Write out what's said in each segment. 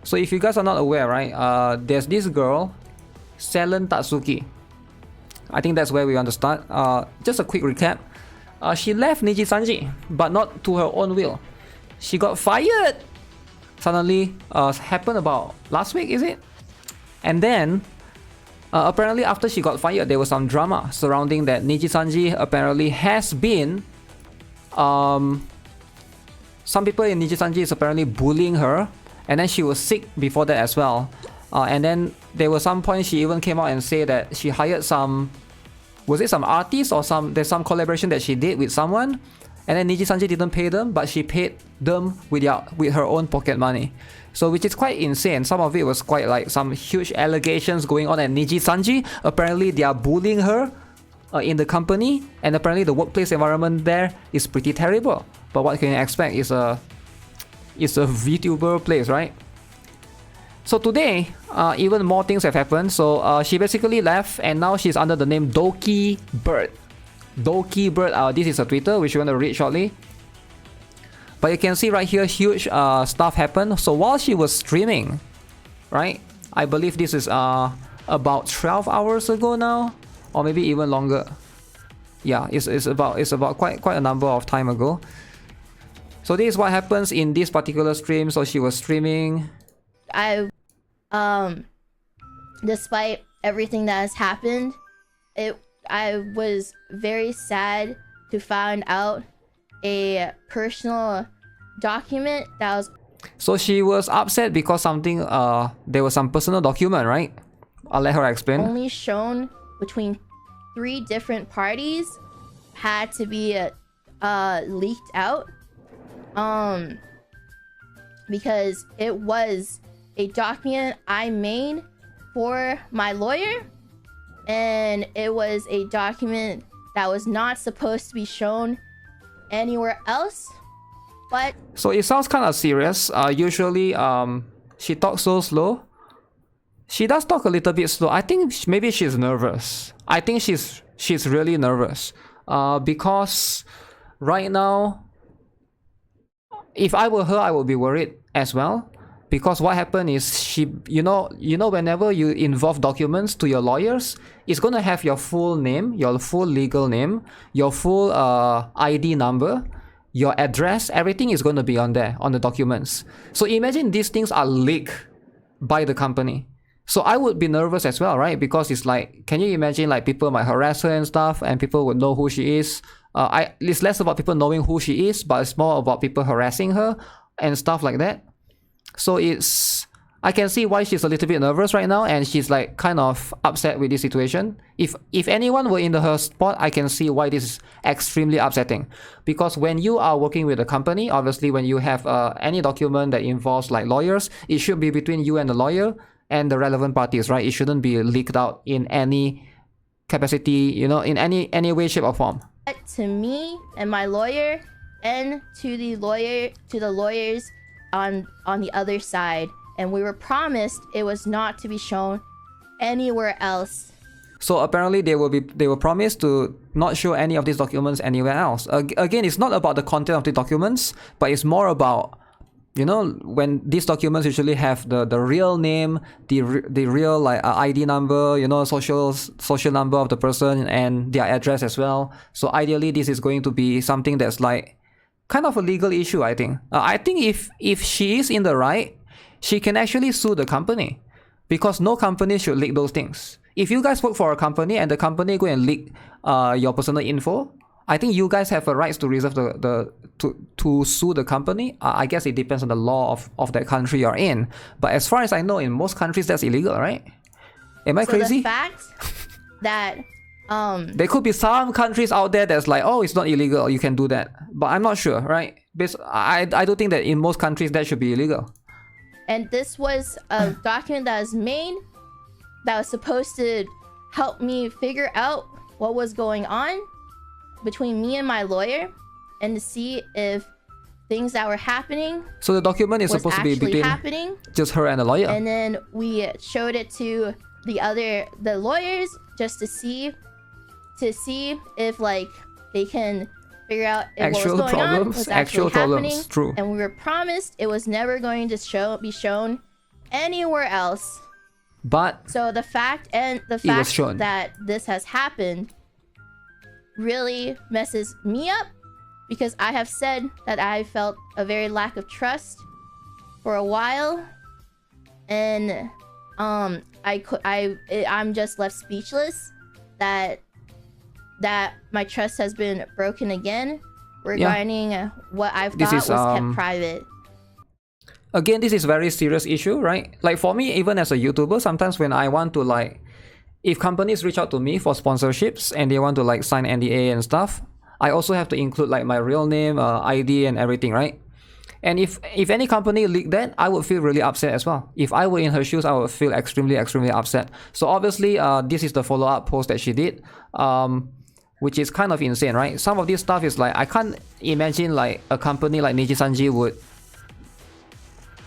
So if you guys are not aware, right, there's this girl, Selen Tatsuki. I think that's where we want to start. Just a quick recap. She left Niji Sanji, but not to her own will. She got fired. Suddenly, happened about last week, is it? And then, apparently after she got fired, there was some drama surrounding that Niji Sanji apparently has been... some people in Niji Sanji is apparently bullying her. And then she was sick before that as well. And then there was some point she even came out and said that she hired some... Was it some artist or there's some collaboration that she did with someone? And then Niji Sanji didn't pay them, but she paid them with her own pocket money. So which is quite insane. Some of it was quite like some huge allegations going on at Niji Sanji. Apparently they are bullying her in the company, and apparently the workplace environment there is pretty terrible. But what can you expect is a VTuber place, right? So today, even more things have happened. So she basically left, and now she's under the name Doki Bird. Doki Bird, this is a Twitter which you want to read shortly. But you can see right here, huge stuff happened. So while she was streaming, right? I believe this is about 12 hours ago now, or maybe even longer. Yeah, it's about quite a number of time ago. So this is what happens in this particular stream. So she was streaming. Despite everything that has happened, I was very sad to find out a personal document that was... So she was upset because something, there was some personal document, right? I'll let her explain. Only shown between 3 different parties had to be leaked out. Because it was a document I made for my lawyer, and it was a document that was not supposed to be shown anywhere else. But so it sounds kind of serious. Usually she talks so slow. She does talk a little bit slow. I think maybe she's nervous. I think she's really nervous because right now, if I were her, I would be worried as well. Because what happened is she, you know, whenever you involve documents to your lawyers, it's gonna have your full name, your full legal name, your full ID number, your address, everything is gonna be on there, on the documents. So imagine these things are leaked by the company. So I would be nervous as well, right? Because it's like, can you imagine like people might harass her and stuff, and people would know who she is. It's less about people knowing who she is, but it's more about people harassing her and stuff like that. So I can see why she's a little bit nervous right now, and she's like kind of upset with this situation. If anyone were in her spot, I can see why this is extremely upsetting. Because when you are working with a company, obviously when you have any document that involves like lawyers, it should be between you and the lawyer and the relevant parties, right? It shouldn't be leaked out in any capacity, you know, in any way, shape or form. To me and my lawyer, and to the lawyers on the other side, and we were promised it was not to be shown anywhere else. So apparently they were promised to not show any of these documents anywhere else. Again, it's not about the content of the documents, but it's more about, you know, when these documents usually have the real name, the real like ID number, you know, social number of the person, and their address as well. So ideally, this is going to be something that's like kind of a legal issue, I think. I think if she is in the right, she can actually sue the company, because no company should leak those things. If you guys work for a company and the company go and leak your personal info, I think you guys have a right to reserve to sue the company. I guess it depends on the law of that country you're in. But as far as I know, in most countries that's illegal, right? Am I crazy? The fact that there could be some countries out there that's like, oh, it's not illegal, you can do that. But I'm not sure, right? I don't think that in most countries that should be illegal. And this was a document that was made that was supposed to help me figure out what was going on between me and my lawyer, and to see if things that were happening. So the document is supposed to be between just her and the lawyer. And then we showed it to the lawyers just to see if like they can figure out if actual what was going problems, on was actually happening. True. And we were promised it was never going to be shown anywhere else. But So the fact that this has happened really messes me up, because I have said that I felt a very lack of trust for a while, and I'm just left speechless that my trust has been broken again regarding what I thought was kept private. Again, this is very serious issue, right? Like for me, even as a YouTuber, sometimes when I want to like, if companies reach out to me for sponsorships and they want to like sign NDA and stuff, I also have to include like my real name, ID and everything, right? And if any company leaked that, I would feel really upset as well. If I were in her shoes, I would feel extremely upset. So obviously, this is the follow-up post that she did, which is kind of insane, right? Some of this stuff is like, I can't imagine like a company like Niji Sanji would.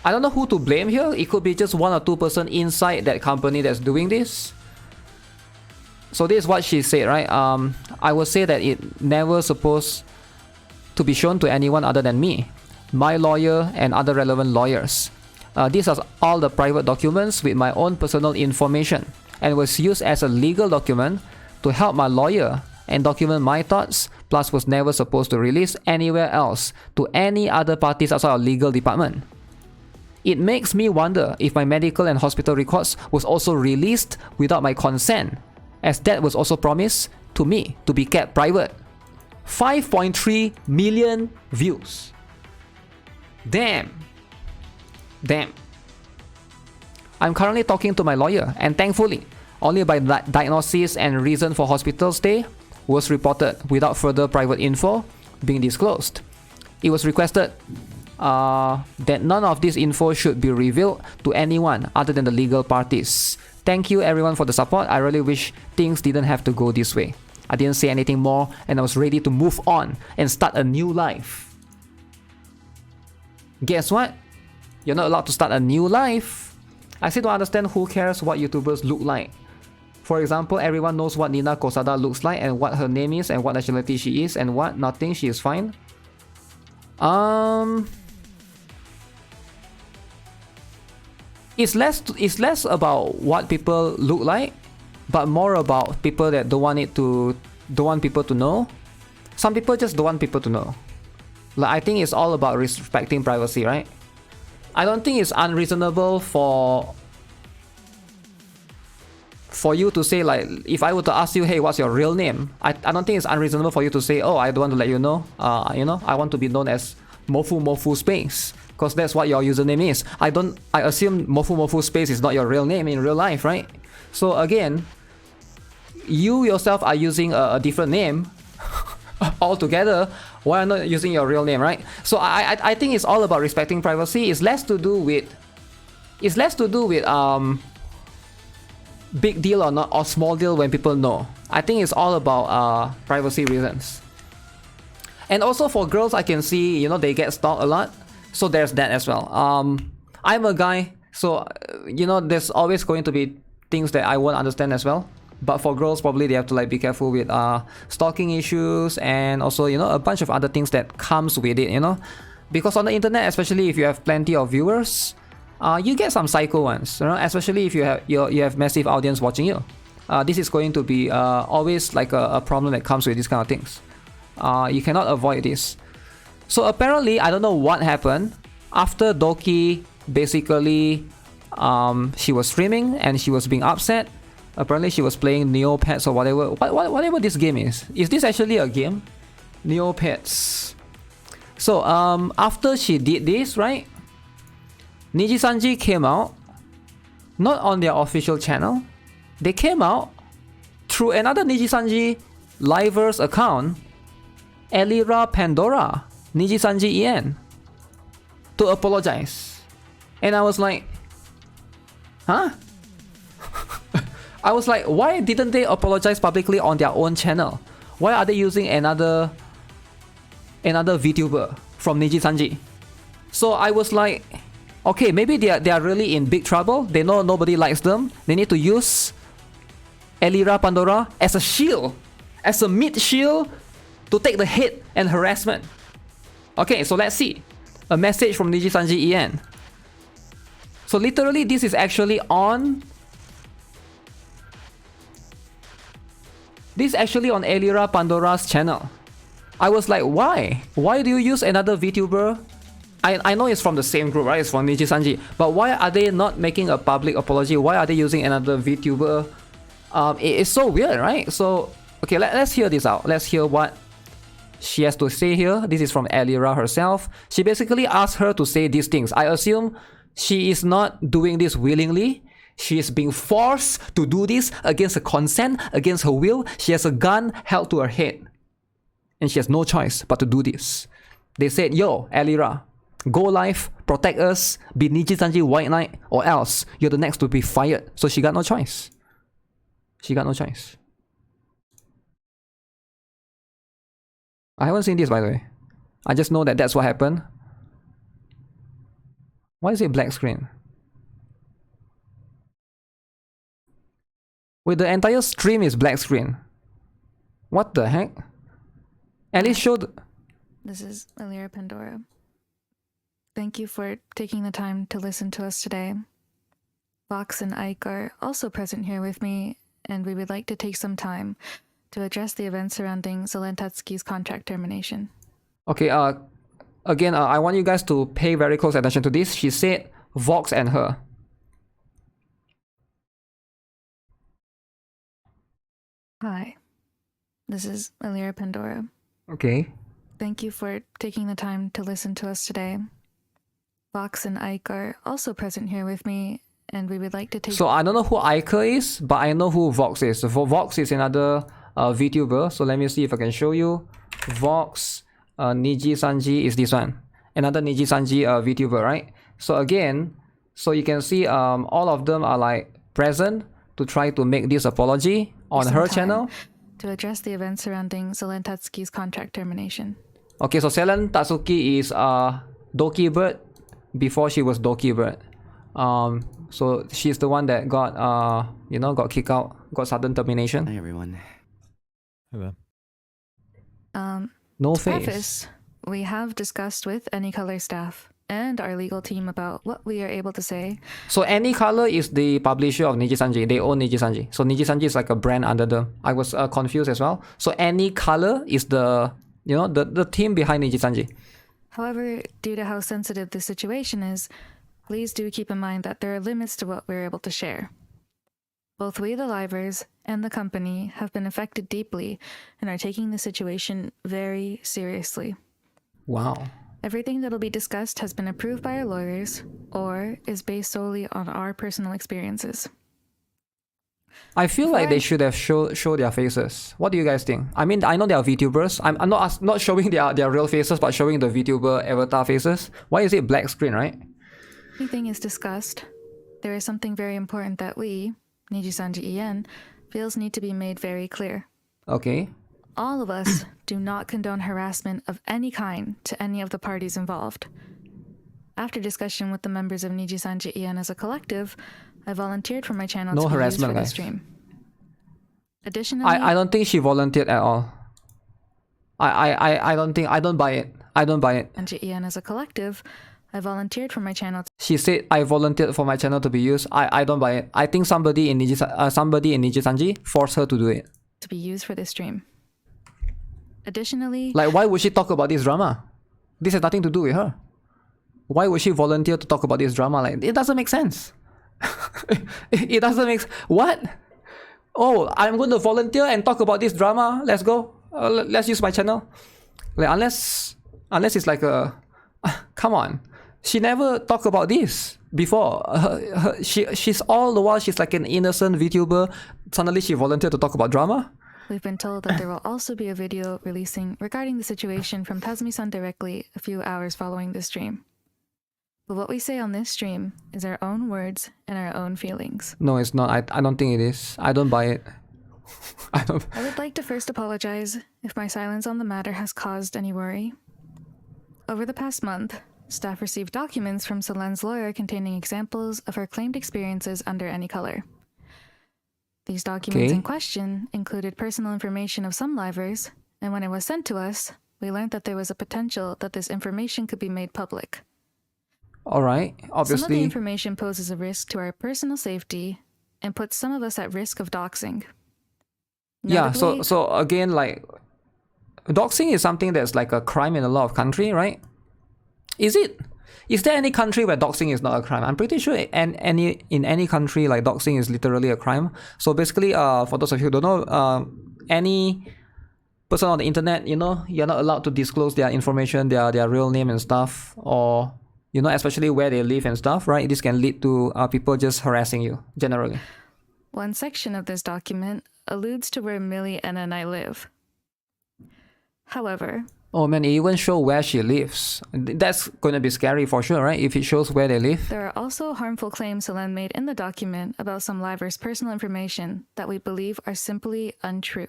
I don't know who to blame here. It could be just 1 or 2 person inside that company that's doing this. So this is what she said, right? I would say that it never supposed to be shown to anyone other than me, my lawyer, and other relevant lawyers. These are all the private documents with my own personal information, and was used as a legal document to help my lawyer and document my thoughts, plus was never supposed to release anywhere else to any other parties outside our legal department. It makes me wonder if my medical and hospital records was also released without my consent, as that was also promised to me to be kept private. 5.3 million views. Damn. I'm currently talking to my lawyer, and thankfully, only by diagnosis and reason for hospital stay was reported without further private info being disclosed. It was requested that none of this info should be revealed to anyone other than the legal parties. Thank you everyone for the support. I really wish things didn't have to go this way. I didn't say anything more, and I was ready to move on and start a new life. Guess what? You're not allowed to start a new life. I still don't understand who cares what YouTubers look like. For example, everyone knows what Nina Kosada looks like and what her name is and what nationality she is and what, nothing, she is fine. It's less about what people look like, but more about people that don't want people to know. Some people just don't want people to know. Like, I think it's all about respecting privacy, right? I don't think it's unreasonable for you to say, like, if I were to ask you, hey, what's your real name? I don't think it's unreasonable for you to say, oh, I don't want to let you know. I want to be known as Mofu Space, because that's what your username is. I assume Mofu Space is not your real name in real life, right? So again, you yourself are using a different name altogether. Why not using your real name, right? So I think it's all about respecting privacy. It's less to do with big deal or not, or small deal when people know. I think it's all about privacy reasons. And also for girls, I can see, they get stalked a lot. So there's that as well. I'm a guy, so there's always going to be things that I won't understand as well. But for girls, probably they have to be careful with stalking issues, and also a bunch of other things that comes with it. Because on the internet, especially if you have plenty of viewers, you get some psycho ones. Especially if you have massive audience watching you. This is going to be always like a problem that comes with these kind of things. You cannot avoid this. So apparently, I don't know what happened after Doki basically she was streaming and she was being upset. Apparently she was playing Neopets or whatever this game is. Is this actually a game? Neopets. So after she did this, right? Niji Sanji came out, not on their official channel. They came out through another Niji Sanji Liver's account, Elira Pandora, Niji Sanji EN, to apologize. And I was like, huh? I was like, why didn't they apologize publicly on their own channel? Why are they using another VTuber from Niji Sanji? So I was like, okay, maybe they are really in big trouble. They know nobody likes them. They need to use Elira Pandora as a shield, as a mid shield to take the hit and harassment. Okay, so let's see. A message from Niji Sanji EN. So literally, this is actually on... This is actually on Elira Pandora's channel. I was like, why? Why do you use another VTuber? I know it's from the same group, right? It's from Niji Sanji. But why are they not making a public apology? Why are they using another VTuber? It's so weird, right? So, okay, let's hear this out. Let's hear what she has to say here. This is from Elira herself. She basically asked her to say these things. I assume she is not doing this willingly. She is being forced to do this against her consent, against her will. She has a gun held to her head. And she has no choice but to do this. They said, yo, Elira, go live, protect us, be Niji Sanji White Knight, or else you're the next to be fired. So she got no choice. She got no choice. I haven't seen this, by the way. I just know that that's what happened. Why is it black screen? Wait, the entire stream is black screen. What the heck? At least showed... This is Elira Pandora. Thank you for taking the time to listen to us today. Vox and Ike are also present here with me, and we would like to take some time to address the events surrounding Zelentatsuki's contract termination. Okay, again, I want you guys to pay very close attention to this. She said Vox and her. Hi, this is Elira Pandora. Okay. Thank you for taking the time to listen to us today. Vox and Ike are also present here with me, and we would like to take... So I don't know who Ike is, but I know who Vox is. So Vox is another VTuber. So let me see if I can show you. Vox, Niji Sanji is this one. Another Niji Sanji VTuber, right? So again, so you can see all of them are like present to try to make this apology on her channel. To address the events surrounding Zelentatsuki's contract termination. Okay, so Zelentatsuki is Doki Bird before she was Doki Bird. So she's the one that got got kicked out, got sudden termination. Hi everyone. Hello. No To face. preface, we have discussed with Any Color staff and our legal team about what we are able to say. So Any Color is the publisher of Niji Sanji. They own Niji Sanji. So Niji Sanji is like a brand under them. I was confused as well. So Any Color is the the team behind Niji Sanji. However, due to how sensitive the situation is, please do keep in mind that there are limits to what we're able to share. Both we, the livers, and the company have been affected deeply and are taking the situation very seriously. Wow. Everything that will be discussed has been approved by our lawyers or is based solely on our personal experiences. I feel like they should have show their faces. What do you guys think? I mean, I know they are VTubers. I'm not showing their real faces, but showing the VTuber avatar faces. Why is it black screen, right? Anything is discussed. There is something very important that we, Niji Sanji En, feels need to be made very clear. Okay. All of us do not condone harassment of any kind to any of the parties involved. After discussion with the members of Niji Sanji En as a collective, I volunteered for my channel No to be used harassment, for the guys. stream. Additionally, I don't think she volunteered at all. I don't buy it. I don't buy it. Sanji En as a collective, I volunteered for my channel She said I volunteered for my channel to be used. I don't buy it. I think somebody in Niji Sanji forced her to do it. to be used for this stream. Additionally, Like, why would she talk about this drama? This has nothing to do with her. Why would she volunteer to talk about this drama? Like, it doesn't make sense. It doesn't make what? Oh, I'm going to volunteer and talk about this drama. Let's go. Let's use my channel. Like, unless it's like a, come on. She never talked about this before. She's all the while she's like an innocent VTuber. Suddenly she volunteered to talk about drama. we've been told that there will also be a video releasing regarding the situation from Tazumi-san directly a few hours following this stream. But what we say on this stream is our own words and our own feelings. No, it's not. I don't think it is. I don't buy it. I don't. I would like to first apologize if my silence on the matter has caused any worry. Over the past month, staff received documents from Solen's lawyer containing examples of her claimed experiences under Any Color. These documents in question included personal information of some livers, and when it was sent to us, we learned that there was a potential that this information could be made public. All right. Some of the Obviously. information poses a risk to our personal safety and puts some of us at risk of doxing. Yeah. Notably, So again, like, doxing is something that's like a crime in a lot of country, right? Is it? Is there any country where doxing is not a crime? I'm pretty sure in any country, like, doxing is literally a crime. So basically, for those of you who don't know, any person on the internet, you know, you're not allowed to disclose their information, their real name and stuff, or, you know, especially where they live and stuff, right? This can lead to people just harassing you generally. one section of this document alludes to where Millie and I live. However, Oh man, it even show where she lives. That's going to be scary for sure, right? If it shows where they live. there are also harmful claims Selene made in the document about some livers' personal information that we believe are simply untrue.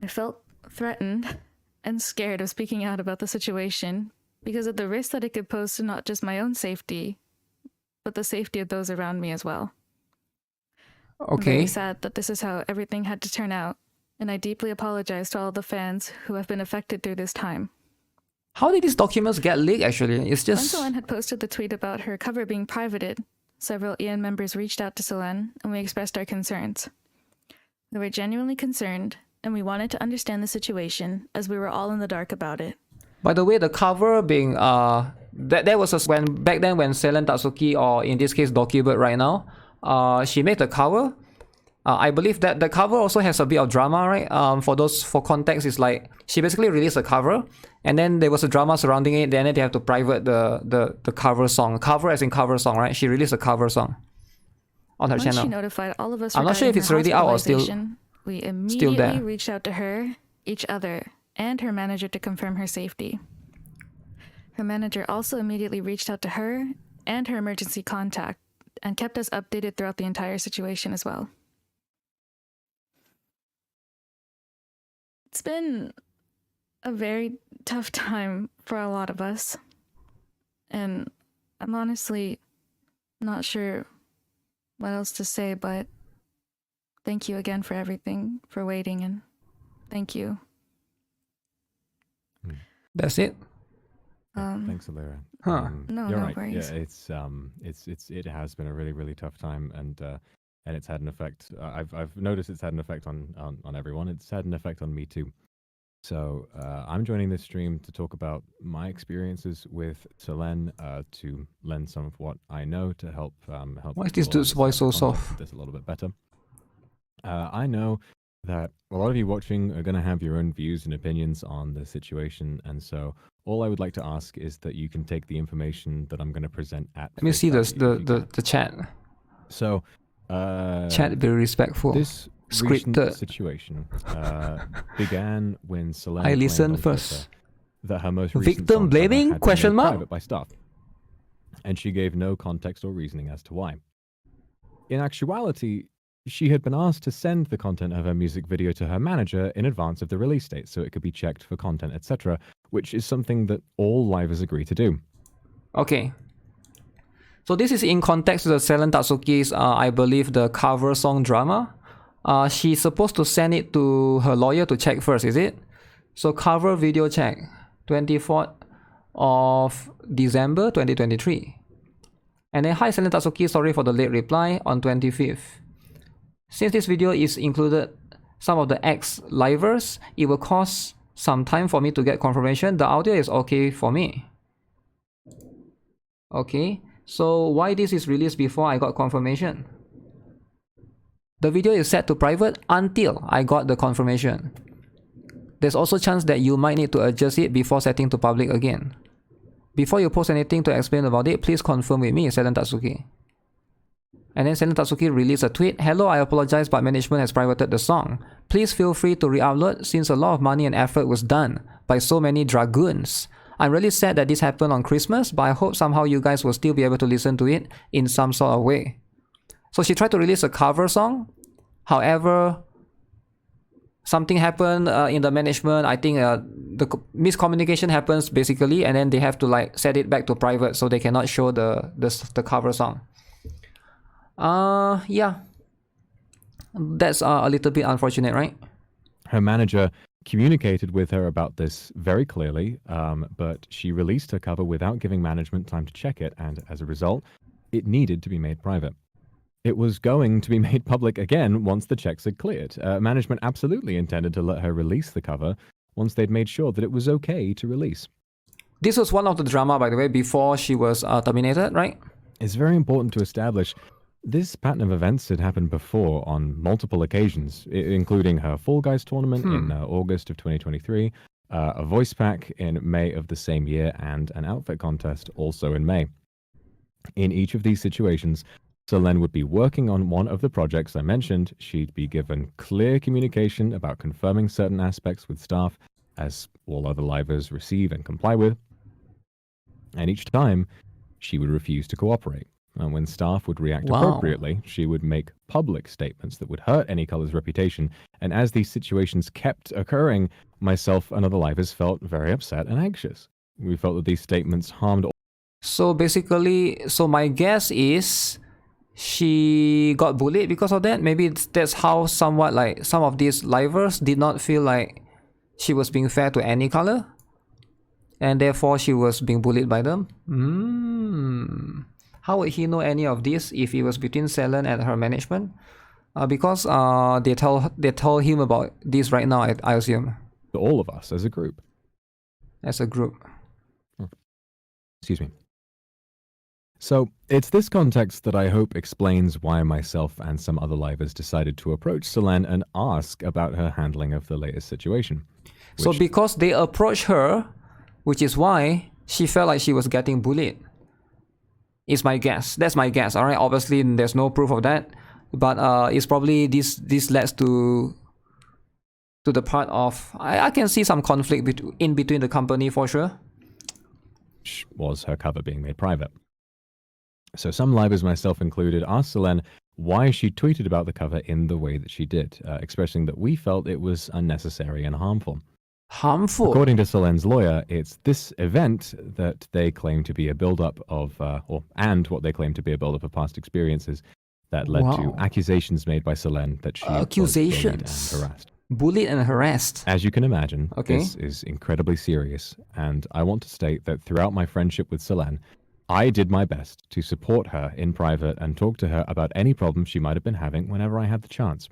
I felt threatened and scared of speaking out about the situation because of the risk that it could pose to not just my own safety, but the safety of those around me as well. I'm Okay. very sad that this is how everything had to turn out, and I deeply apologize to all the fans who have been affected through this time. How did these documents get leaked actually? It's When just... Selene had posted the tweet about her cover being privated, several EN members reached out to Selene and we expressed our concerns. We were genuinely concerned, and we wanted to understand the situation as we were all in the dark about it. By the way, the cover being that was when back then when Selen Tatsuki, or in this case Dokibird right now, she made the cover. I believe that the cover also has a bit of drama, right? For context, it's like she basically released a cover, and then there was a drama surrounding it. Then they have to private the cover song. Cover as in cover song, right? She released a cover song on her Once channel. she notified all of us I'm not sure if regarding it's her already out or still hospitalization, we there. immediately reached out to her, each other, and her manager to confirm her safety. Her manager also immediately reached out to her and her emergency contact and kept us updated throughout the entire situation as well. It's been a very tough time for a lot of us, and I'm honestly not sure what else to say, but thank you again for everything, for waiting, and thank you. That's it. Thanks, Alira. Huh. No, You're no right. worries. Yeah, it has been a really, really tough time, and it's had an effect. I've noticed it's had an effect on everyone. It's had an effect on me too. So I'm joining this stream to talk about my experiences with Selene, to lend some of what I know to help Why is this people dude's voice so understand the context soft? of this a little bit better. I know that a lot of you watching are going to have your own views and opinions on the situation, and so all I would like to ask is that you can take the information that I'm going to present at. Let me face see value if you can. the chat. So, Chat very respectful. this Scripted. recent situation began when Selene I claimed listened on first. Twitter that her most recent Victim song cover blaming? had been Question made mark? private by staff, and she gave no context or reasoning as to why. In actuality, she had been asked to send the content of her music video to her manager in advance of the release date so it could be checked for content, etc., which is something that all livers agree to do. Okay. So this is in context to the Selen Tatsuki's, I believe, the cover song drama. She's supposed to send it to her lawyer to check first, is it? So cover video check, 24th of December 2023. And then, hi Selen Tatsuki, sorry for the late reply on 25th. Since this video is included some of the ex-livers, it will cost some time for me to get confirmation. The audio is okay for me. Okay, so why this is released before I got confirmation? The video is set to private until I got the confirmation. There's also a chance that you might need to adjust it before setting to public again. Before you post anything to explain about it, please confirm with me, Selen Tatsuki. And then Selen Tatsuki released a tweet, hello, I apologize but management has privated the song. Please feel free to re-upload since a lot of money and effort was done by so many dragoons. I'm really sad that this happened on Christmas, but I hope somehow you guys will still be able to listen to it in some sort of way. So she tried to release a cover song. However, something happened in the management. I think the miscommunication happens basically, and then they have to like set it back to private so they cannot show the cover song. Yeah, that's a little bit unfortunate, right? Her manager communicated with her about this very clearly, but she released her cover without giving management time to check it, and as a result, it needed to be made private. It was going to be made public again once the checks had cleared. Management absolutely intended to let her release the cover once they'd made sure that it was okay to release. This was one of the drama, by the way, before she was terminated, right? It's very important to establish this pattern of events had happened before on multiple occasions, including her Fall Guys tournament in August of 2023, a voice pack in May of the same year, and an outfit contest also in May. In each of these situations, Selene would be working on one of the projects I mentioned. She'd be given clear communication about confirming certain aspects with staff, as all other livers receive and comply with. And each time, she would refuse to cooperate. And when staff would react appropriately, she would make public statements that would hurt any color's reputation. And as these situations kept occurring, myself and other livers felt very upset and anxious. We felt that these statements harmed all. So basically, my guess is she got bullied because of that. Maybe that's how somewhat like some of these livers did not feel like she was being fair to any color, and therefore she was being bullied by them. How would he know any of this if it was between Selene and her management? Because they tell him about this right now, I assume. All of us as a group. As a group. Excuse me. So, it's this context that I hope explains why myself and some other livers decided to approach Selene and ask about her handling of the latest situation. So because they approached her, which is why she felt like she was getting bullied. Is my guess. That's my guess, alright? Obviously, there's no proof of that. But it's probably this leads to the part of... I can see some conflict in between the company for sure. Was her cover being made private. So some livers, myself included, asked Selene why she tweeted about the cover in the way that she did, expressing that we felt it was unnecessary and harmful. Harmful? According to Selene's lawyer, it's this event that they claim to be a build-up of, and what they claim to be a build-up of past experiences that led to accusations made by Selene that she was bullied and harassed. Bullied and harassed. As you can imagine, this is incredibly serious, and I want to state that throughout my friendship with Selene, I did my best to support her in private and talk to her about any problems she might have been having whenever I had the chance.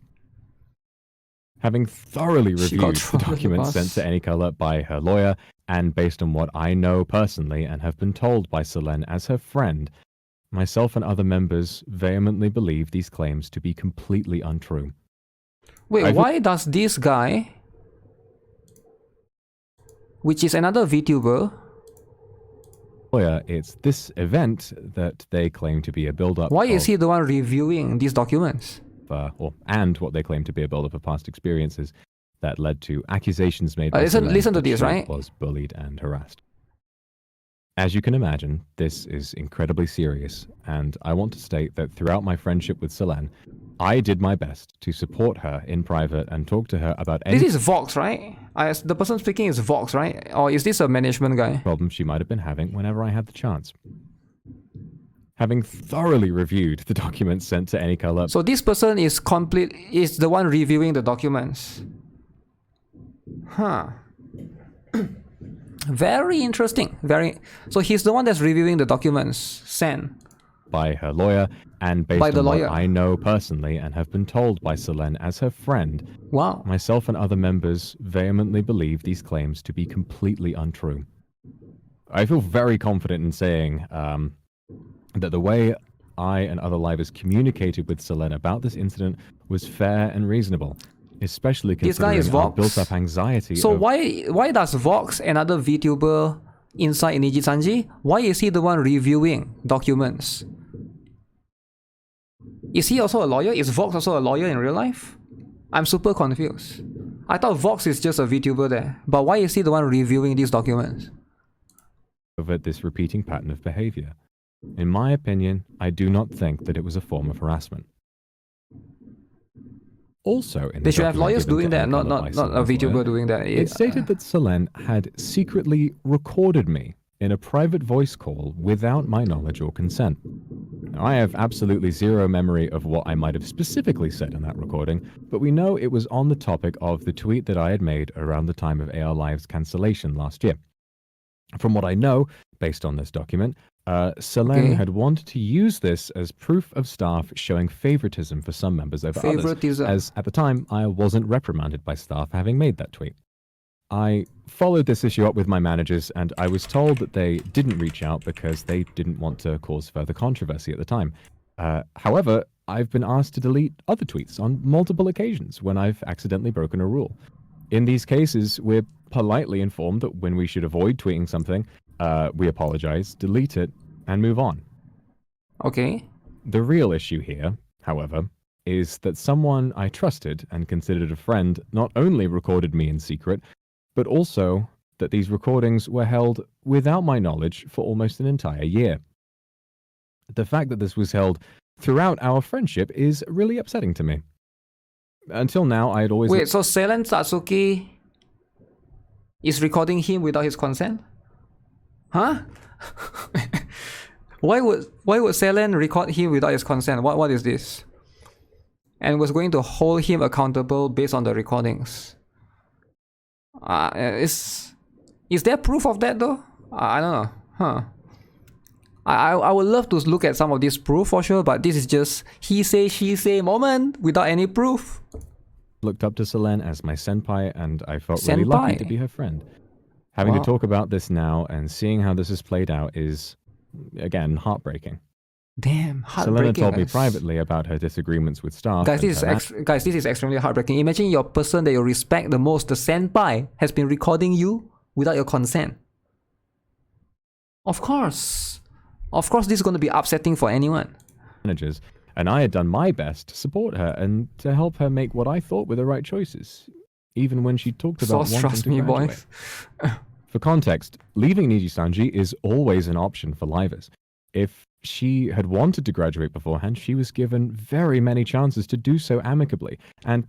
Having thoroughly reviewed the documents sent to Anycolor by her lawyer, and based on what I know personally and have been told by Selene as her friend, myself and other members vehemently believe these claims to be completely untrue. Wait, why does this guy, which is another VTuber, it's this event that they claim to be a build-up. Why is he the one reviewing these documents? And what they claim to be a build-up of past experiences that led to accusations made by listen to this, right? Was bullied and harassed. As you can imagine, this is incredibly serious, and I want to state that throughout my friendship with Selene, I did my best to support her in private and talk to her about any... This is Vox, right? The person speaking is Vox, right? Or is this a management guy? ...problems she might have been having whenever I had the chance. Having thoroughly reviewed the documents sent to Anycolor... So this person is the one reviewing the documents. Huh. Very interesting. So he's the one that's reviewing the documents sent by her lawyer, and based on what I know personally and have been told by Selene as her friend, myself and other members vehemently believe these claims to be completely untrue. I feel very confident in saying that the way I and other livers communicated with Selene about this incident was fair and reasonable, especially considering our built-up anxiety. So why does Vox, another VTuber inside Niji Sanji, why is he the one reviewing documents? Is he also a lawyer? Is Vox also a lawyer in real life? I'm super confused. I thought Vox is just a VTuber there, but why is he the one reviewing these documents? Over this repeating pattern of behavior. In my opinion, I do not think that it was a form of harassment. Also, in they should have lawyers doing that, not a VTuber doing that. It stated that Selene had secretly recorded me in a private voice call without my knowledge or consent. Now, I have absolutely zero memory of what I might have specifically said in that recording, but we know it was on the topic of the tweet that I had made around the time of AR Live's cancellation last year. From what I know, based on this document, Selene had wanted to use this as proof of staff showing favoritism for some members over others, as at the time I wasn't reprimanded by staff having made that tweet. I followed this issue up with my managers, and I was told that they didn't reach out because they didn't want to cause further controversy at the time. However, I've been asked to delete other tweets on multiple occasions when I've accidentally broken a rule. In these cases, we're politely informed that when we should avoid tweeting something, we apologize, delete it, and move on. Okay. The real issue here, however, is that someone I trusted and considered a friend not only recorded me in secret, but also that these recordings were held without my knowledge for almost an entire year. The fact that this was held throughout our friendship is really upsetting to me. Until now, I had always... Wait, so Selen Tatsuki is recording him without his consent? Huh? Why would Selen record him without his consent? What is this? And was going to hold him accountable based on the recordings. Is there proof of that though? I don't know. Huh. I would love to look at some of this proof for sure, but this is just he say she say moment without any proof. Looked up to Selene as my senpai, and I felt really lucky to be her friend. Having to talk about this now and seeing how this has played out is, again, heartbreaking. Damn, heartbreaking. Selena told me privately about her disagreements with staff. Guys, this is extremely heartbreaking. Imagine your person that you respect the most, the senpai, has been recording you without your consent. Of course, this is going to be upsetting for anyone. Managers, and I had done my best to support her and to help her make what I thought were the right choices, even when she talked about wanting to graduate. For context, leaving Niji Sanji is always an option for livers. If she had wanted to graduate beforehand, she was given very many chances to do so amicably. And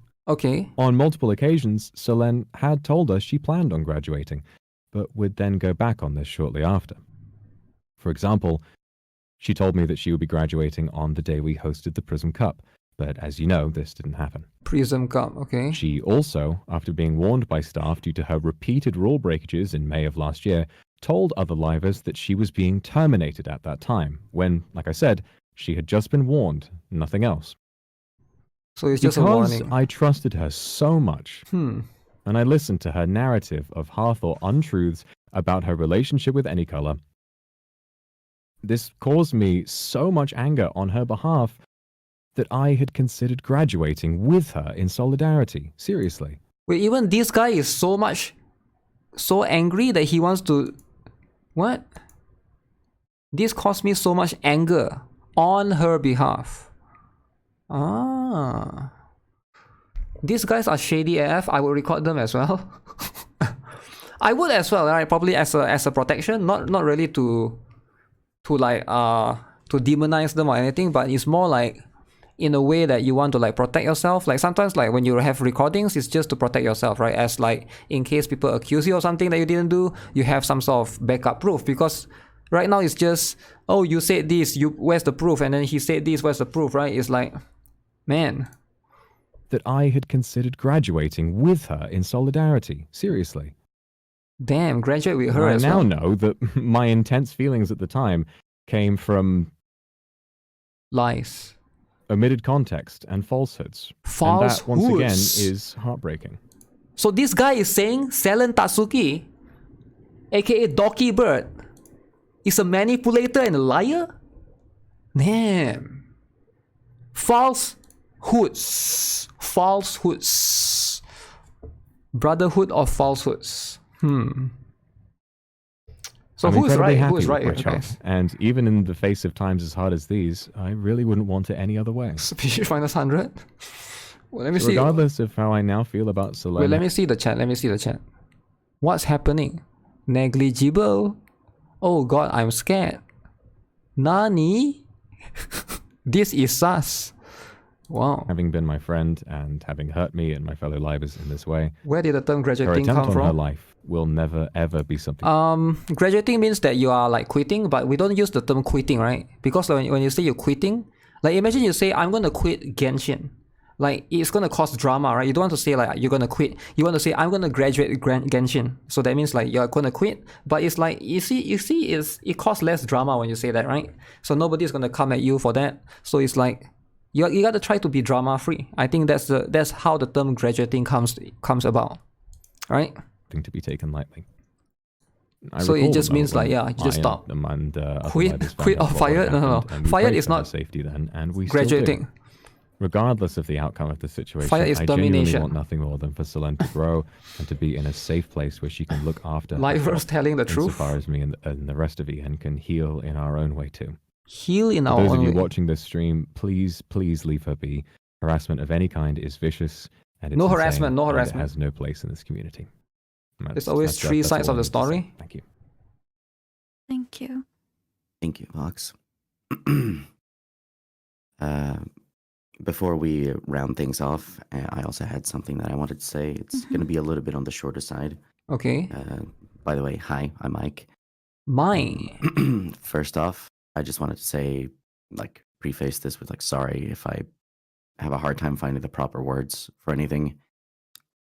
on multiple occasions, Selene had told us she planned on graduating, but would then go back on this shortly after. For example, she told me that she would be graduating on the day we hosted the Prism Cup, but as you know, this didn't happen. Prism Cup, okay. She also, after being warned by staff due to her repeated rule breakages in May of last year, told other livers that she was being terminated at that time, when, like I said, she had just been warned, nothing else. So it's just a warning. Because I trusted her so much, and I listened to her narrative of half-thought untruths about her relationship with Anycolor, this caused me so much anger on her behalf that I had considered graduating with her in solidarity. Seriously. Wait, even this guy is so angry that he wants to... What? This caused me so much anger on her behalf. Ah. These guys are shady AF. I will record them as well. I would as well, right? Probably as a protection, not really to demonize them or anything, but it's more like in a way that you want to like protect yourself. Like sometimes like when you have recordings, it's just to protect yourself, right? As like in case people accuse you of something that you didn't do, you have some sort of backup proof. Because right now it's just, oh, you said this, where's the proof? And then he said this, where's the proof, right? It's like, man. That I had considered graduating with her in solidarity. Seriously. Damn, graduate with her as well. I now know that my intense feelings at the time came from lies, omitted context, and falsehoods. And that, once again, is heartbreaking. So this guy is saying Selen Tatsuki, aka Doki Bird, is a manipulator and a liar? Damn. Falsehoods. Brotherhood of falsehoods. So who is right? Who is right? Okay. And even in the face of times as hard as these, I really wouldn't want it any other way. Species minus 100. Well, let me see. Regardless of how I now feel about Selena. Wait, let me see the chat. What's happening? Negligible. Oh god, I'm scared. Nani? This is sus. Wow. having been my friend and having hurt me and my fellow livers in this way. Where did the term Her graduating attempt come on her from? life will never ever be something. Graduating means that you are like quitting, but we don't use the term quitting, right? Because when you say you're quitting, like imagine you say, I'm going to quit Genshin. Like it's going to cause drama, right? You don't want to say like you're going to quit. You want to say, I'm going to graduate Genshin. So that means like you're going to quit. But it's like, you see, it causes less drama when you say that, right? So nobody's going to come at you for that. So it's like, you got to try to be drama free. I think that's how the term graduating comes about, right? Thing to be taken lightly. So it recall just the means moment like, when you just I stop. and other Quit- livers found quit out or what fired? No, happened, and we fired prayed is for her not safety then, and we still do. Graduating. Regardless of the outcome of the situation, Fire is I genuinely domination. want nothing more than for Selene to grow and to be in a safe place where she can look after Livers herself, telling the truth. insofar as me and the rest of EN can heal in our own way too. Heal in For our those own of you way. watching this stream, please leave her be. Harassment of any kind is vicious and it's No insane, harassment, no and harassment. it has no place in this community. There's always three that's sides all of I the need to say. story. Thank you. Thank you. Thank you, Vox. Before we round things off, I also had something that I wanted to say. It's going to be a little bit on the shorter side. Okay. By the way, hi, I'm Mike. Mine. First off, I just wanted to say, like, preface this with, like, sorry if I have a hard time finding the proper words for anything.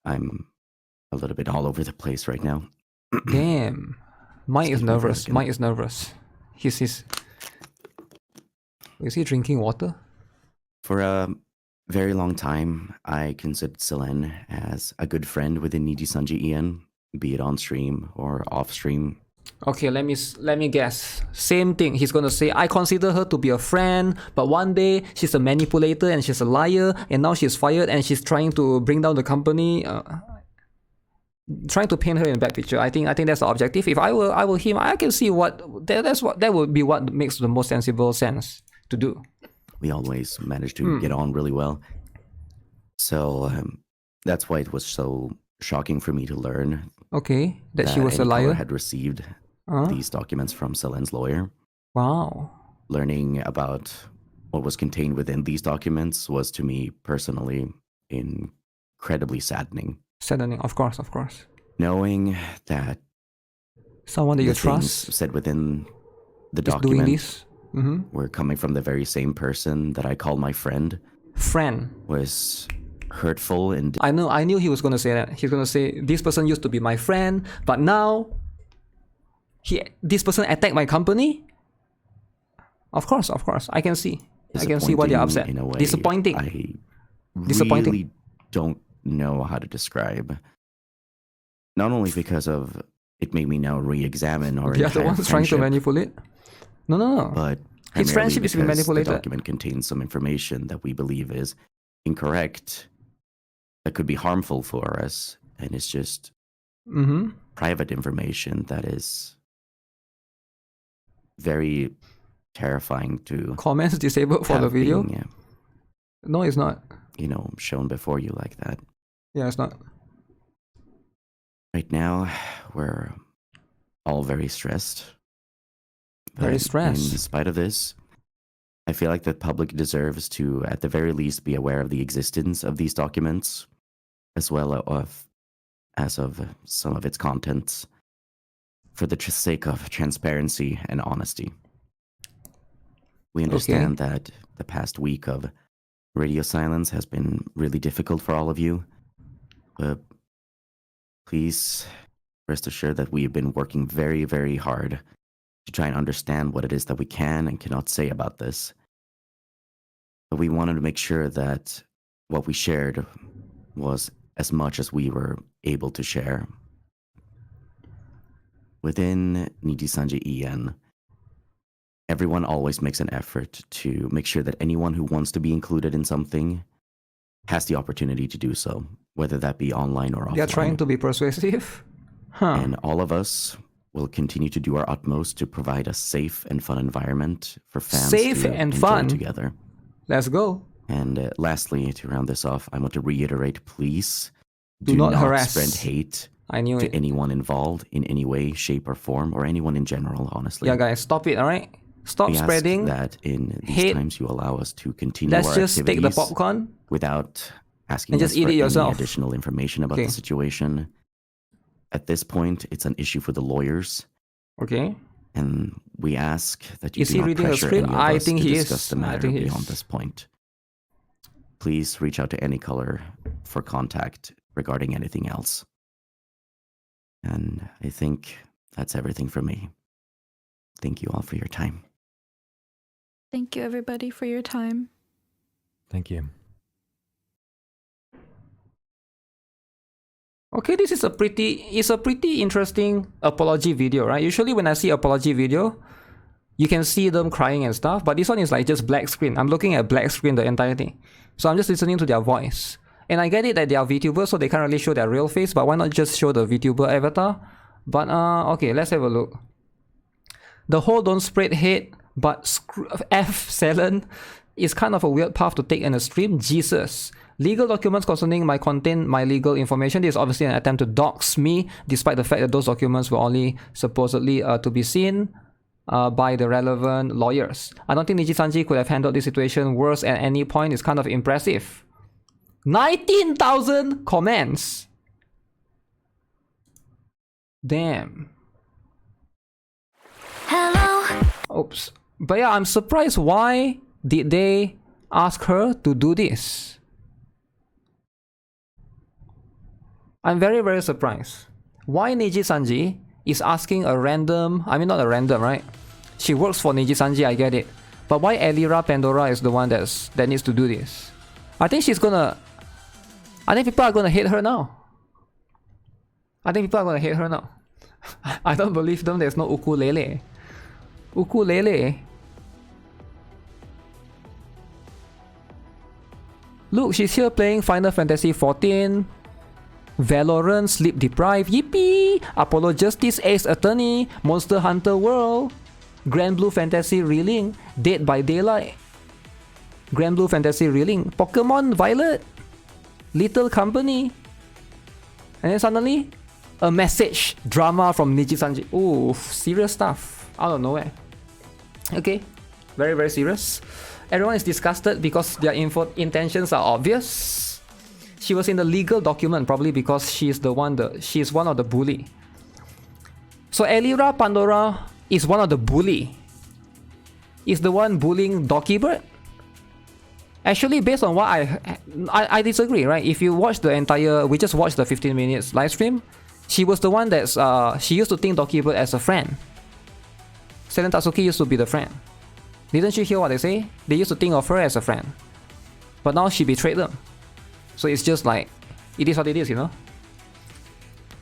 I'm a little bit all over the place right now. Damn. Mike is Excuse me for a nervous. second. Mike is nervous. Is he drinking water? For a very long time, I considered Selene as a good friend within Niji Sanji EN, be it on stream or off stream. Okay, let me guess. Same thing. He's gonna say, I consider her to be a friend, but one day she's a manipulator and she's a liar, and now she's fired and she's trying to bring down the company. Trying to paint her in a bad picture. I think that's the objective. If I were him, I can see that would be what makes the most sensible sense to do. We always managed to get on really well. So that's why it was so shocking for me to learn Okay, that she was a Annie liar. had received these documents from Selene's lawyer. Wow. Learning about what was contained within these documents was, to me personally, incredibly saddening. Saddening, of course. Knowing that Someone that you the things trust said within the is doing document this. were coming from the very same person that I call my friend Friend. was hurtful and I knew he was gonna say that. He's gonna say this person used to be my friend, but now this person attacked my company. Of course. I can see why they're upset. in a way Disappointing. I Disappointing. really don't know how to describe. Not only because of it made me now re-examine our The other entire one's trying to friendship, manipulate. No. but His primarily friendship is being because manipulated. The document contains some information that we believe is incorrect, that could be harmful for us, and it's just private information that is very terrifying to Comments disabled for the have video. being, No, it's not. shown before you like that. Yeah, it's not. Right now, we're all very stressed. Very But stressed. In spite of this, I feel like the public deserves to, at the very least, be aware of the existence of these documents, as well as of some of its contents, for the sake of transparency and honesty. We understand that the past week of radio silence has been really difficult for all of you, but please rest assured that we have been working very, very hard to try and understand what it is that we can and cannot say about this. But we wanted to make sure that what we shared was as much as we were able to share. Within Niji Sanji EN, everyone always makes an effort to make sure that anyone who wants to be included in something has the opportunity to do so, whether that be online or offline. They're trying to be persuasive. Huh. And all of us will continue to do our utmost to provide a safe and fun environment for fans Safe to and enjoy fun? together. Let's go. And lastly, to round this off, I want to reiterate, please Do not harass. spread hate I knew to it. anyone involved in any way, shape, or form, or anyone in general, honestly. Yeah, guys, stop it, alright? Stop We ask spreading that in these hate. times you allow us to continue Let's our just take the activities popcorn. without asking and us just eat for it any yourself. additional information about Okay. the situation. At this point, it's an issue for the lawyers, Okay. and we ask that you Is do he not reading a pressure script? any of I us think to he discuss is. the I matter think he beyond is. this point. Please reach out to any color for contact regarding anything else. And I think that's everything from me. Thank you all for your time. Thank you, everybody, for your time. Thank you. Okay, this is a pretty interesting apology video, right? Usually when I see apology video, you can see them crying and stuff, but this one is like just black screen. I'm looking at black screen the entire thing. So I'm just listening to their voice. And I get it that they are VTubers, so they can't really show their real face, but why not just show the VTuber avatar? But okay, let's have a look. The whole don't spread hate, but F Selen is kind of a weird path to take in a stream. Jesus. Legal documents concerning my contain my legal information. This is obviously an attempt to dox me, despite the fact that those documents were only supposedly to be seen by the relevant lawyers. I don't think Niji Sanji could have handled this situation worse at any point. It's kind of impressive. 19,000 comments. Damn. Hello. Oops. But yeah, I'm surprised. Why did they ask her to do this? I'm very, very surprised. Why Niji Sanji is asking a random... I mean, not a random, right? She works for Niji Sanji, I get it. But why Elira Pandora is the one that needs to do this? I think she's gonna... I think people are gonna hate her now. I don't believe them. There's no ukulele. Ukulele. Look, she's here playing Final Fantasy XIV. Valorant, Sleep Deprived, Yippee! Apollo Justice, Ace Attorney, Monster Hunter World, Grand Blue Fantasy Reeling, Dead by Daylight, Grand Blue Fantasy Reeling, Pokemon Violet, Little Company, and then suddenly, a message drama from Niji Sanji. Ooh, serious stuff out of nowhere. Okay, very, very serious. Everyone is disgusted because their intentions are obvious. She was in the legal document probably because she's one of the bully. So Elira Pandora is one of the bully. Is the one bullying Dokibird? Actually, based on what I disagree, right? If you watch the entire, we just watched the 15 minutes live stream. She was the one that's she used to think Dokibird as a friend. Selen Tatsuki used to be the friend. Didn't you hear what they say? They used to think of her as a friend. But now she betrayed them. So it's just like, it is what it is, you know?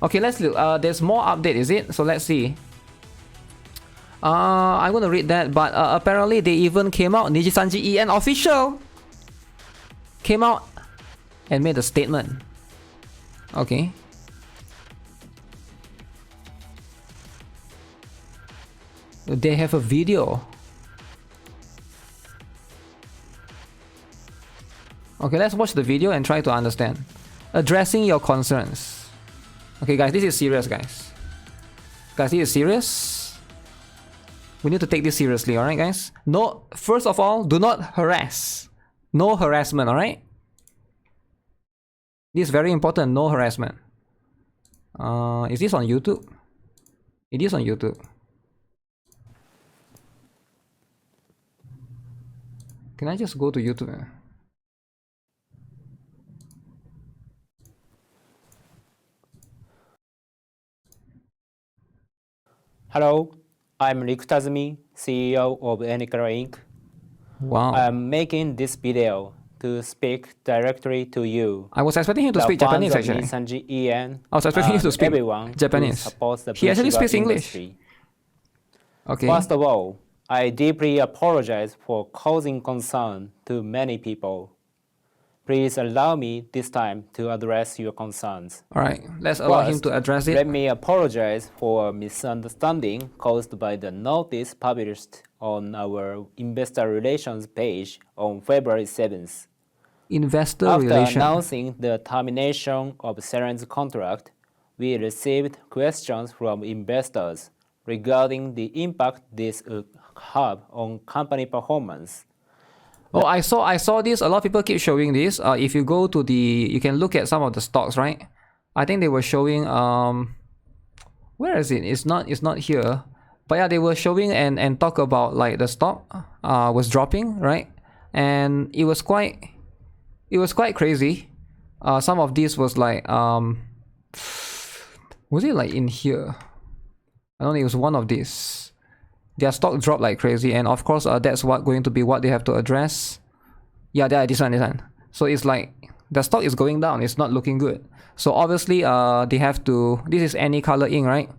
Okay, let's look. There's more update, is it? So let's see. I'm gonna read that, but apparently they even came out, Niji Sanji EN official came out and made a statement. Okay. They have a video. Okay, let's watch the video and try to understand. Addressing your concerns. Okay, guys, this is serious, guys. Guys, this is serious. We need to take this seriously, alright, guys? No, first of all, do not harass. No harassment, alright? This is very important, no harassment. Is this on YouTube? It is on YouTube. Can I just go to YouTube? Hello, I'm Rick Tazumi, CEO of Enicara Inc. Wow. I'm making this video to speak directly to you. I was expecting him to speak Japanese, actually. Sanji EN, I was expecting him to speak everyone Japanese. Who supports the He actually VTuber speaks English. industry. Okay. First of all, I deeply apologize for causing concern to many people. Please allow me this time to address your concerns. Alright, let's allow him First, to address it. let me apologize for a misunderstanding caused by the notice published on our investor relations page on February 7th. Investor After relation. announcing the termination of Seren's contract, we received questions from investors regarding the impact this would hub on company performance. Oh, I saw this. A lot of people keep showing this. If you go to you can look at some of the stocks, right? I think they were showing where is it? It's not here. But yeah, they were showing and talk about like the stock was dropping, right? And it was quite crazy. Some of this was like was it like in here? I don't know, it was one of these. Their stock dropped like crazy, and of course that's going to be what they have to address. Yeah, this one. So it's like the stock is going down, it's not looking good. So obviously they have to, this is any color ink, right?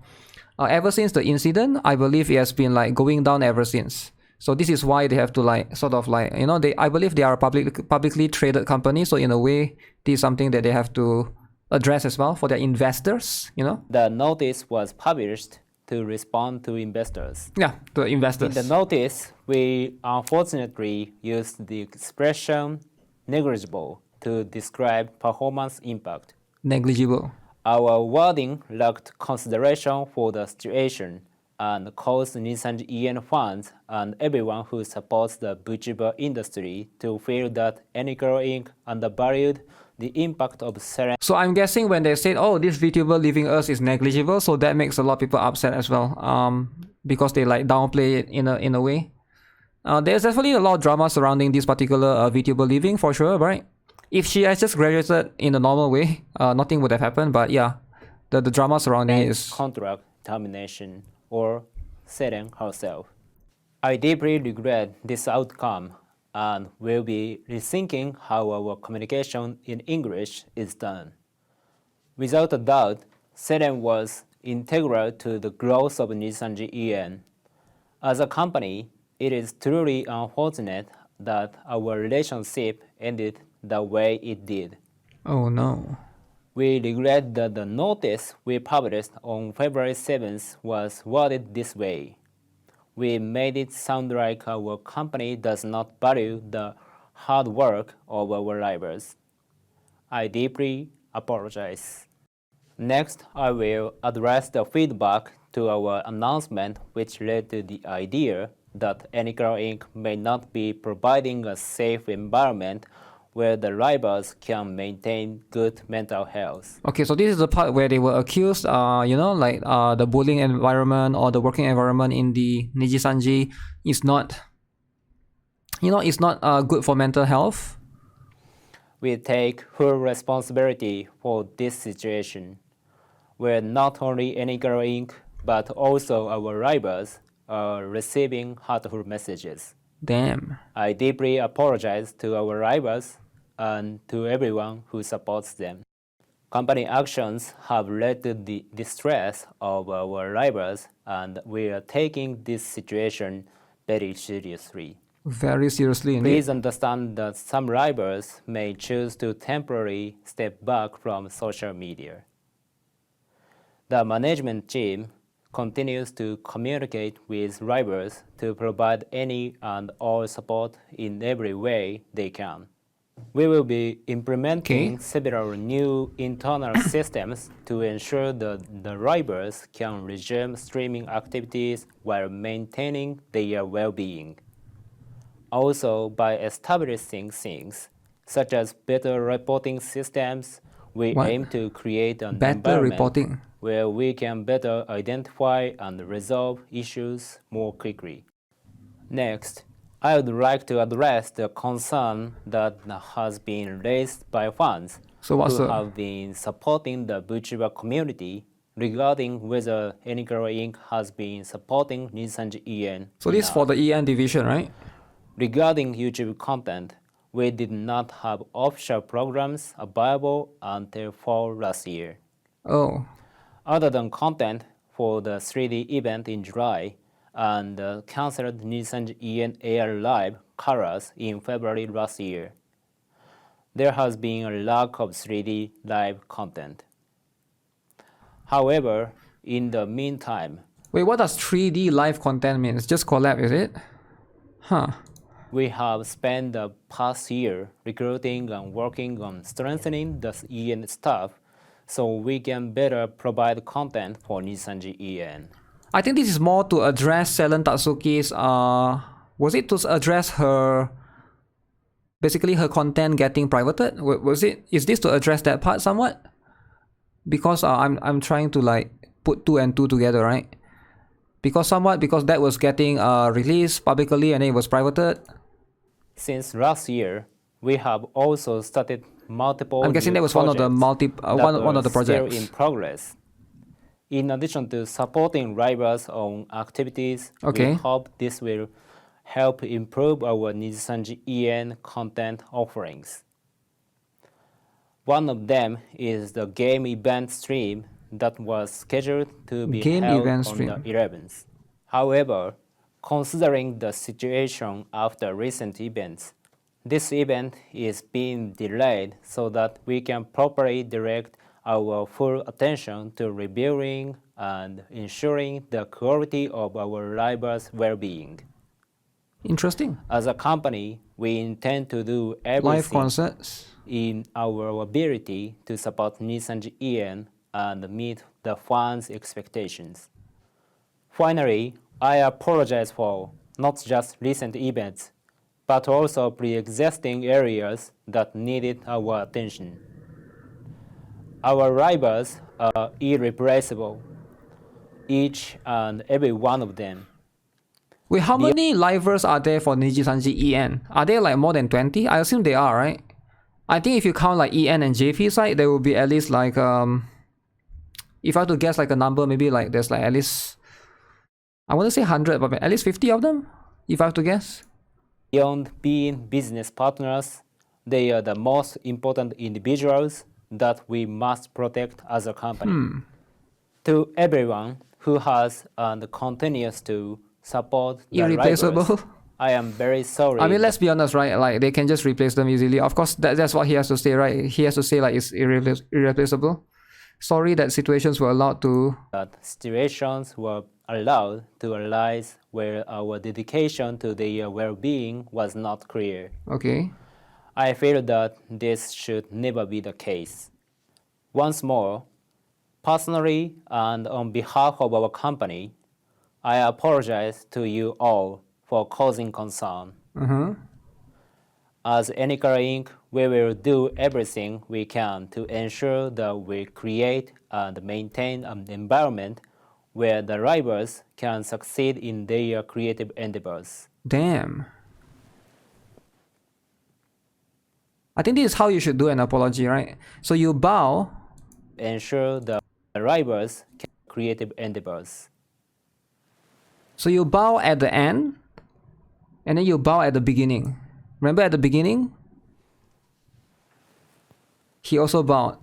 Ever since the incident, I believe it has been like going down ever since. So this is why they have to like sort of like, you know, I believe they are a publicly traded company, so in a way this is something that they have to address as well for their investors, you know. The notice was published to respond to investors. Yeah, to investors. In the notice, we unfortunately used the expression negligible to describe performance impact. Negligible. Our wording lacked consideration for the situation and caused Niji Sanji EN fans and everyone who supports the VTuber industry to feel that Enichiro Inc. undervalued the impact of Seren. So I'm guessing when they said, oh, this VTuber leaving us is negligible, so that makes a lot of people upset as well, because they like downplay it in a way. There's definitely a lot of drama surrounding this particular VTuber leaving for sure, right? If she has just graduated in a normal way, nothing would have happened. But yeah, the drama surrounding it is contract termination or Seren herself. I deeply regret this outcome and will be rethinking how our communication in English is done. Without a doubt, Seren was integral to the growth of Niji Sanji EN. As a company, it is truly unfortunate that our relationship ended the way it did. Oh no. We regret that the notice we published on February 7th was worded this way. We made it sound like our company does not value the hard work of our rivals. I deeply apologize. Next, I will address the feedback to our announcement which led to the idea that Enichiro Inc. may not be providing a safe environment where the rivals can maintain good mental health. Okay, so this is the part where they were accused, you know, like the bullying environment or the working environment in the Niji Sanji is not, you know, it's not good for mental health. We take full responsibility for this situation, where not only Enichiro Inc. but also our rivals are receiving hurtful messages. Damn. I deeply apologize to our rivals and to everyone who supports them. Company actions have led to the distress of our rivals, and we are taking this situation very seriously. Very seriously indeed. Please understand that some rivals may choose to temporarily step back from social media. The management team continues to communicate with rivals to provide any and all support in every way they can. We will be implementing several new internal systems to ensure that the rivals can resume streaming activities while maintaining their well-being. Also, by establishing things such as better reporting systems, we aim to create an environment where we can better identify and resolve issues more quickly. Next, I would like to address the concern that has been raised by fans who have been supporting the VTuber community regarding whether Enichiro Inc. has been supporting Niji Sanji EN. So this is for the EN division, right? Regarding YouTube content, we did not have official programs available until fall last year. Oh. Other than content for the 3D event in July and the cancelled Niji Sanji EN AR Live Colors in February last year, there has been a lack of 3D live content. However, in the meantime... Wait, what does 3D live content mean? It's just collab, is it? Huh. We have spent the past year recruiting and working on strengthening the EN staff so we can better provide content for Niji Sanji EN. I think this is more to address Selen Tatsuki's was it to address her, basically her content getting privated? Is this to address that part somewhat? Because I'm trying to like put 2 and 2 together, right? Because that was getting released publicly and then it was privated. Since last year, we have also started multiple. I'm guessing new that was one of the one of the projects. Still in progress. In addition to supporting rivals on activities, Okay. we hope this will help improve our Nijisanji EN content offerings. One of them is the game event stream that was scheduled to be Game held event on stream. the 11th. However, considering the situation after recent events, this event is being delayed so that we can properly direct our full attention to reviewing and ensuring the quality of our rivals' well-being. Interesting. As a company, we intend to do Live everything concerts. in our ability to support Nijisanji EN and meet the fans' expectations. Finally, I apologize for not just recent events, but also pre-existing areas that needed our attention. Our rivals are irreplaceable, each and every one of them. Wait, how many livers are there for Nijisanji EN? Are there like more than 20? I assume they are, right? I think if you count like EN and JP side, there will be at least like if I had to guess like a number, maybe like there's like at least, I want to say 100, but at least 50 of them, if I have to guess. Beyond being business partners, they are the most important individuals that we must protect as a company. To everyone who has and continues to support the Irreplaceable. rivals, I am very sorry. I mean, let's be honest, right? Like they can just replace them easily. Of course, that's what he has to say, right? He has to say like it's irreplaceable. Sorry that situations were allowed to. that situations were allowed to arise where our dedication to their well-being was not clear. Okay. I feel that this should never be the case. Once more, personally and on behalf of our company, I apologize to you all for causing concern. As Enikara Inc., we will do everything we can to ensure that we create and maintain an environment where the rivals can succeed in their creative endeavors. Damn. I think this is how you should do an apology, right? So you bow. Ensure the rivals can creative endeavors. So you bow at the end, and then you bow at the beginning. Remember at the beginning? He also bowed.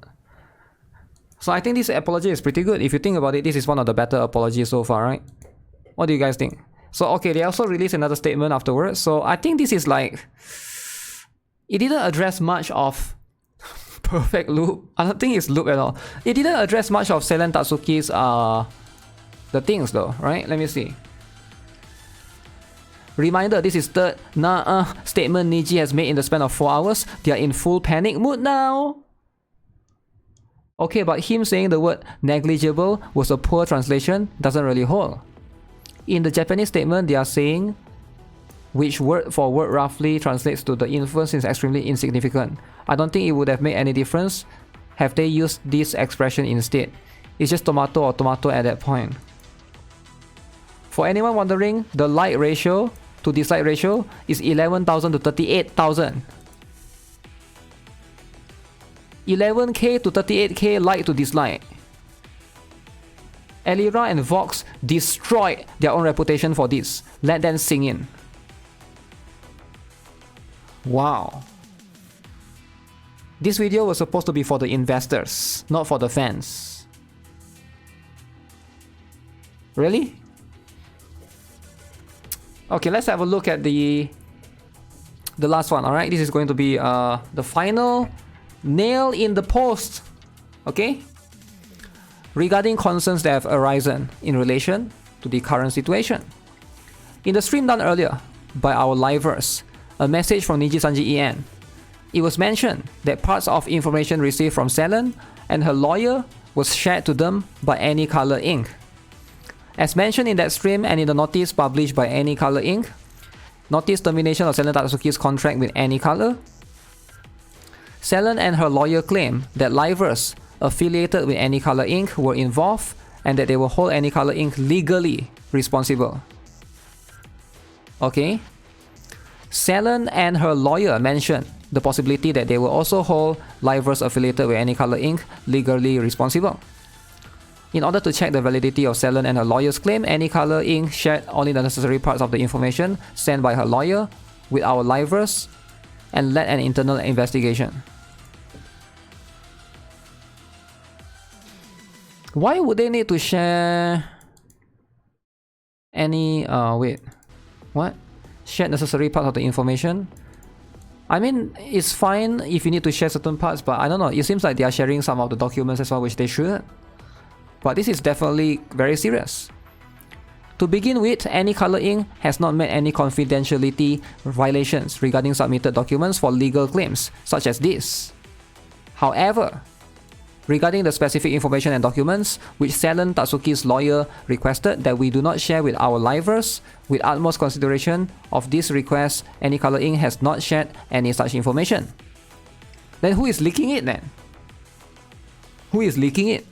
So I think this apology is pretty good. If you think about it, this is one of the better apologies so far, right? What do you guys think? So okay, they also released another statement afterwards. So I think this is like, it didn't address much of perfect loop. I don't think it's loop at all. It didn't address much of Selen Tatsuki's the things though, right? Let me see. Reminder, this is third statement Niji has made in the span of 4 hours. They are in full panic mood now. Okay, but him saying the word negligible was a poor translation doesn't really hold. In the Japanese statement, they are saying, which word for word roughly translates to the influence is extremely insignificant. I don't think it would have made any difference have they used this expression instead. It's just tomato or tomato at that point. For anyone wondering, the like ratio to dislike ratio is 11,000 to 38,000. 11k to 38k like to dislike. Elira and Vox destroyed their own reputation for this. Let them sing in. Wow. This video was supposed to be for the investors, not for the fans. Really? Okay, let's have a look at the last one. Alright, this is going to be the final nail in the post. Okay? Regarding concerns that have arisen in relation to the current situation. In the stream done earlier by our livers, a message from Niji Sanji EN. It was mentioned that parts of information received from Selen and her lawyer was shared to them by Any Color Inc. As mentioned in that stream and in the notice published by Any Color Inc., notice termination of Selen Tatsuki's contract with Any Color. Selen and her lawyer claim that livers affiliated with Any Color Inc. were involved and that they will hold Any Color Inc. legally responsible. Okay? Selen and her lawyer mentioned the possibility that they will also hold livers affiliated with Any Color Inc. legally responsible. In order to check the validity of Selen and her lawyer's claim, Any Color Inc. shared only the necessary parts of the information sent by her lawyer with our livers and led an internal investigation. Why would they need to share any what? Share necessary parts of the information? I mean, it's fine if you need to share certain parts, but I don't know, it seems like they are sharing some of the documents as well, which they should. But this is definitely very serious. To begin with, Any Color Inc. has not made any confidentiality violations regarding submitted documents for legal claims, such as this. However, regarding the specific information and documents which Selen Tatsuki's lawyer requested that we do not share with our livers, with utmost consideration of this request, Any Color Inc. has not shared any such information. Then who is leaking it then? Who is leaking it?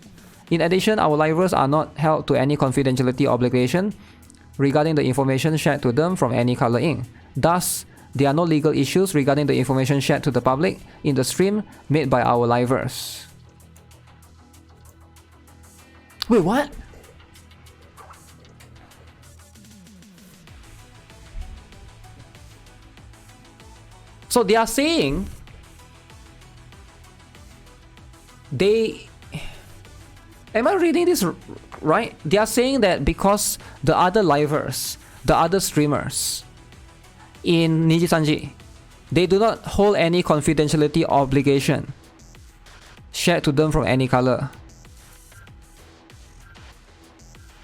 In addition, our livers are not held to any confidentiality obligation regarding the information shared to them from Any Color Inc. Thus, there are no legal issues regarding the information shared to the public in the stream made by our livers. Wait, what? So they are saying am I reading this right? They are saying that because the other livers, the other streamers in Niji Sanji, they do not hold any confidentiality obligation shared to them from Any Color.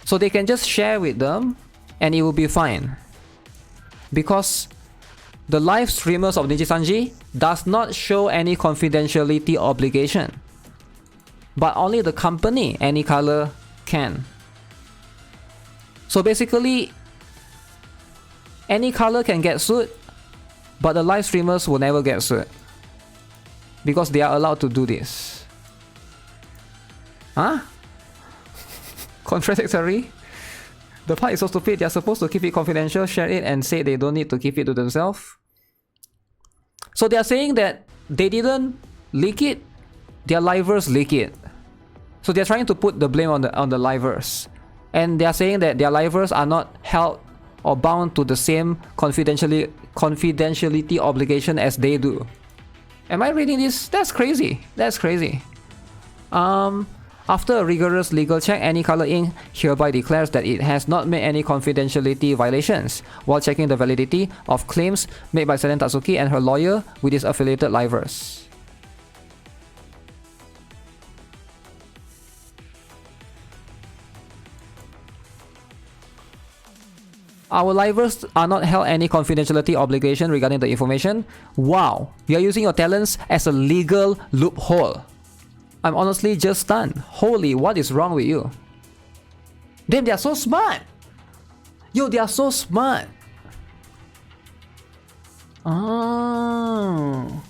So they can just share with them and it will be fine. Because the live streamers of Niji Sanji does not show any confidentiality obligation. But only the company, Any Color, can. So basically, Any Color can get sued, but the live streamers will never get sued. Because they are allowed to do this. Huh? Contradictory? The part is so stupid, they are supposed to keep it confidential, share it, and say they don't need to keep it to themselves. So they are saying that they didn't leak it, their livers leak it. So they're trying to put the blame on the livers. And they are saying that their livers are not held or bound to the same confidentiality obligation as they do. Am I reading this? That's crazy. That's crazy. After a rigorous legal check, Any Color Inc. hereby declares that it has not made any confidentiality violations while checking the validity of claims made by Selen Tatsuki and her lawyer with its affiliated livers. Our livers are not held any confidentiality obligation regarding the information. Wow, you are using your talents as a legal loophole. I'm honestly just stunned. Holy, what is wrong with you? Damn, they are so smart. Yo, they are so smart. Oh.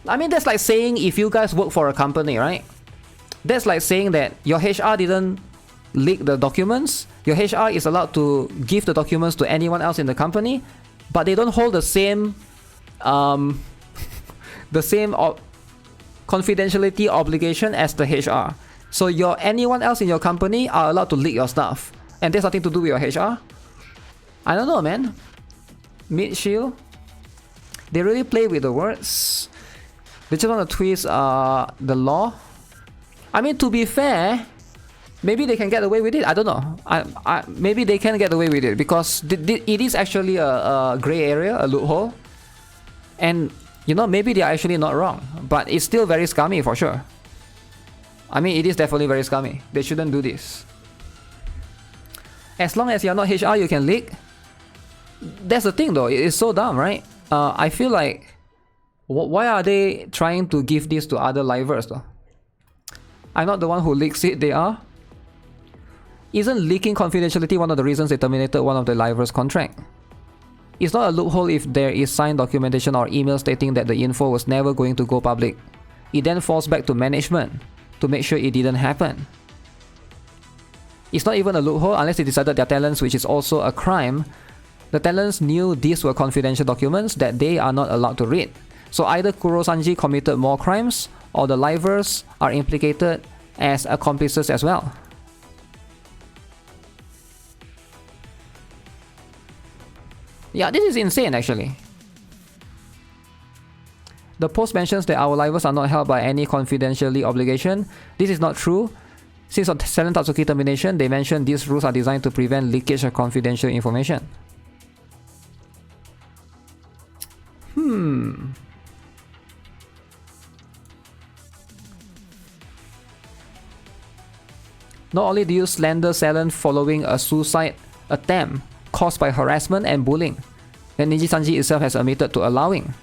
I mean, that's like saying if you guys work for a company, right? That's like saying that your HR didn't leak the documents. Your HR is allowed to give the documents to anyone else in the company, but they don't hold the same confidentiality obligation as the HR. So anyone else in your company are allowed to leak your stuff, and there's nothing to do with your HR. I don't know, man. Mid shield, they really play with the words. They just want to twist the law. I mean, to be fair, maybe they can get away with it. I don't know. Maybe they can get away with it because it is actually a gray area, a loophole. And, you know, maybe they are actually not wrong. But it's still very scummy for sure. I mean, it is definitely very scummy. They shouldn't do this. As long as you're not HR, you can leak. That's the thing though. It is so dumb, right? I feel like, why are they trying to give this to other livers though? I'm not the one who leaks it, they are. Isn't leaking confidentiality one of the reasons they terminated one of the livers' contract? It's not a loophole if there is signed documentation or email stating that the info was never going to go public. It then falls back to management to make sure it didn't happen. It's not even a loophole unless they decided their talents, which is also a crime. The talents knew these were confidential documents that they are not allowed to read. So either Kuro-sanji committed more crimes or the livers are implicated as accomplices as well. Yeah, this is insane actually. The post mentions that our livers are not held by any confidentiality obligation. This is not true. Since on Selen Tatsuki termination, they mentioned these rules are designed to prevent leakage of confidential information. Not only do you slander Selen following a suicide attempt caused by harassment and bullying that Niji Sanji itself has admitted to allowing,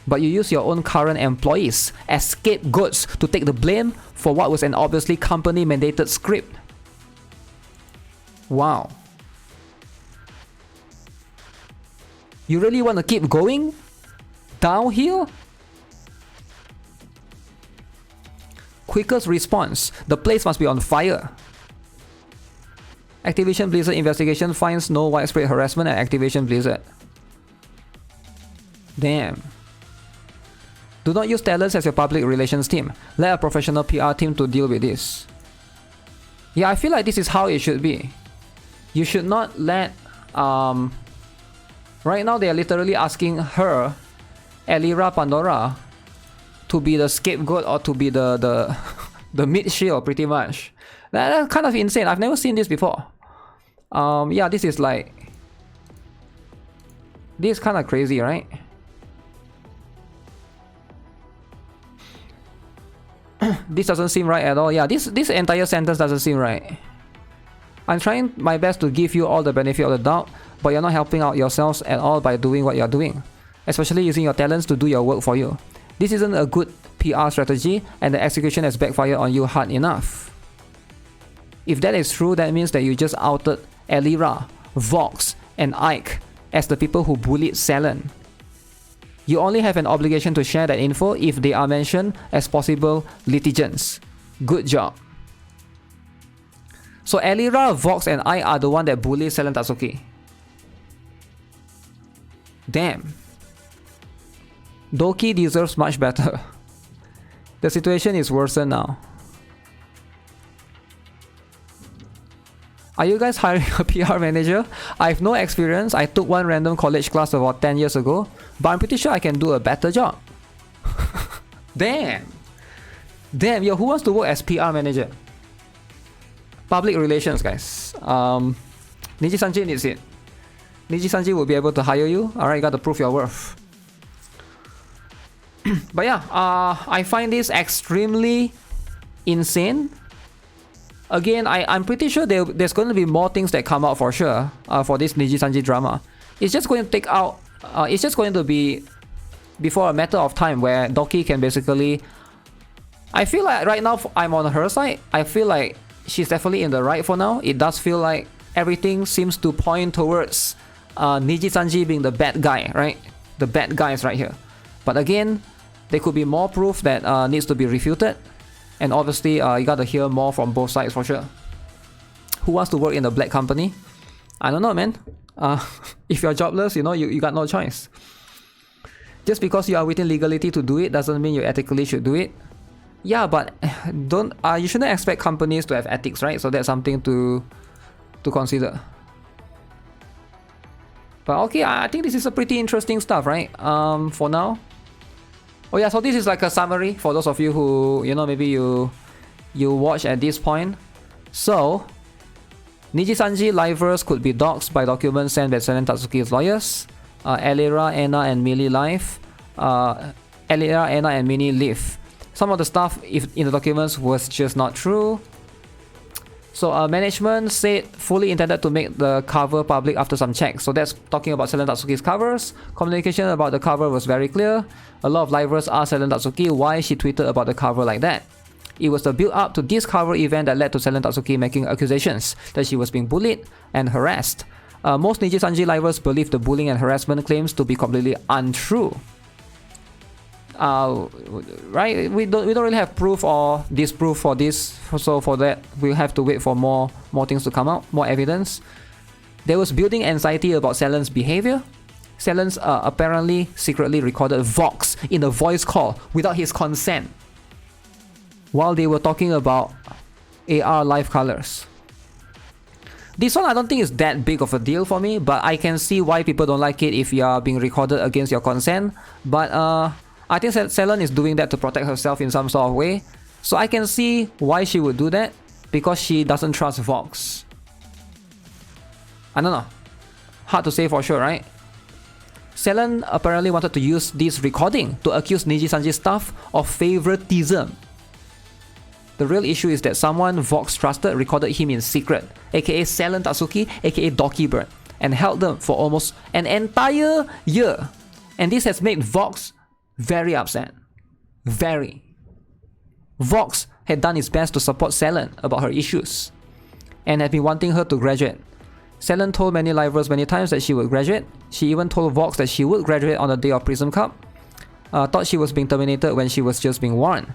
but you use your own current employees as scapegoats to take the blame for what was an obviously company-mandated script. Wow. You really want to keep going downhill? Quickest response: the place must be on fire. Activision Blizzard investigation finds no widespread harassment at Activision Blizzard. Damn. Do not use talents as your public relations team. Let a professional PR team to deal with this. Yeah, I feel like this is how it should be. You should not let... Right now they are literally asking her, Elira Pandora, to be the scapegoat or to be the meat shield pretty much. That's kind of insane. I've never seen this before. Yeah, this is like... This is kind of crazy, right? This doesn't seem right at all. Yeah, this entire sentence doesn't seem right. I'm trying my best to give you all the benefit of the doubt, but you're not helping out yourselves at all by doing what you're doing, especially using your talents to do your work for you. This isn't a good PR strategy, and the execution has backfired on you hard enough. If that is true, that means that you just outed Elira, Vox, and Ike as the people who bullied Selen. You only have an obligation to share that info if they are mentioned as possible litigants. Good job. So Elira, Vox, and I are the one that bullied Selen Tatsuki. Damn. Doki deserves much better. The situation is worsened now. Are you guys hiring a PR manager? I have no experience. I took one random college class about 10 years ago, but I'm pretty sure I can do a better job. Damn. Damn, yo, who wants to work as PR manager? Public relations, guys. Niji Sanji needs it. Niji Sanji will be able to hire you. Alright, you gotta prove your worth. But yeah, I find this extremely insane. Again, I'm pretty sure there's going to be more things that come out for sure for this Niji Sanji drama. It's just going to take out... it's just going to be before a matter of time where Doki can basically... I feel like right now I'm on her side. I feel like she's definitely in the right for now. It does feel like everything seems to point towards Niji Sanji being the bad guy, right? The bad guy is right here. But again, there could be more proof that needs to be refuted. And obviously, you gotta hear more from both sides for sure. Who wants to work in a black company? I don't know, man. If you're jobless, you know, you got no choice. Just because you are within legality to do it doesn't mean you ethically should do it. Yeah, but don't you shouldn't expect companies to have ethics, right? So that's something to consider. But okay, I think this is a pretty interesting stuff, right? For now. Oh yeah, so this is like a summary for those of you who, you know, maybe you watch at this point. So, Niji Sanji livers could be doxed by documents sent by Selen Tatsuki's lawyers. Elira, Anna, and Millie live. Elira, Anna, and Minnie live. Some of the stuff in the documents was just not true. So management said fully intended to make the cover public after some checks. So that's talking about Selen Tatsuki's covers. Communication about the cover was very clear. A lot of livers asked Selen Tatsuki why she tweeted about the cover like that. It was the build-up to this cover event that led to Selen Tatsuki making accusations that she was being bullied and harassed. Most Niji Sanji livers believe the bullying and harassment claims to be completely untrue. Right? We don't really have proof or disproof for this, so for that we'll have to wait for more things to come out, more evidence. There was building anxiety about Selen's behavior. Selen's apparently secretly recorded Vox in a voice call without his consent while they were talking about AR live colors. This one I don't think is that big of a deal for me, but I can see why people don't like it if you are being recorded against your consent. But I think Selen is doing that to protect herself in some sort of way. So I can see why she would do that, because she doesn't trust Vox. I don't know. Hard to say for sure, right? Selen apparently wanted to use this recording to accuse Niji Sanji staff of favoritism. The real issue is that someone Vox trusted recorded him in secret, aka Selen Tatsuki, aka Doki Bird, and held them for almost an entire year. And this has made Vox very upset. Very. Vox had done his best to support Selen about her issues and had been wanting her to graduate. Selen told many livers many times that she would graduate. She even told Vox that she would graduate on the day of Prism Cup. Thought she was being terminated when she was just being warned.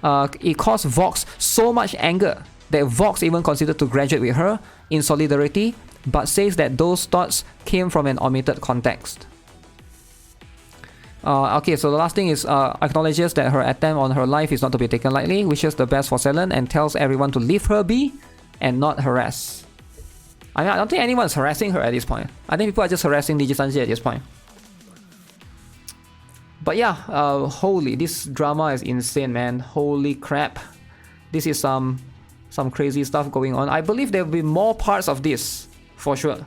It caused Vox so much anger that Vox even considered to graduate with her in solidarity, but says that those thoughts came from an omitted context. Okay, so the last thing is acknowledges that her attempt on her life is not to be taken lightly, wishes the best for Selen, and tells everyone to leave her be and not harass. I mean, I don't think anyone's harassing her at this point. I think people are just harassing Niji Sanji at this point. But yeah, holy, this drama is insane, man. Holy crap. This is some crazy stuff going on. I believe there will be more parts of this, for sure.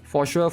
For sure.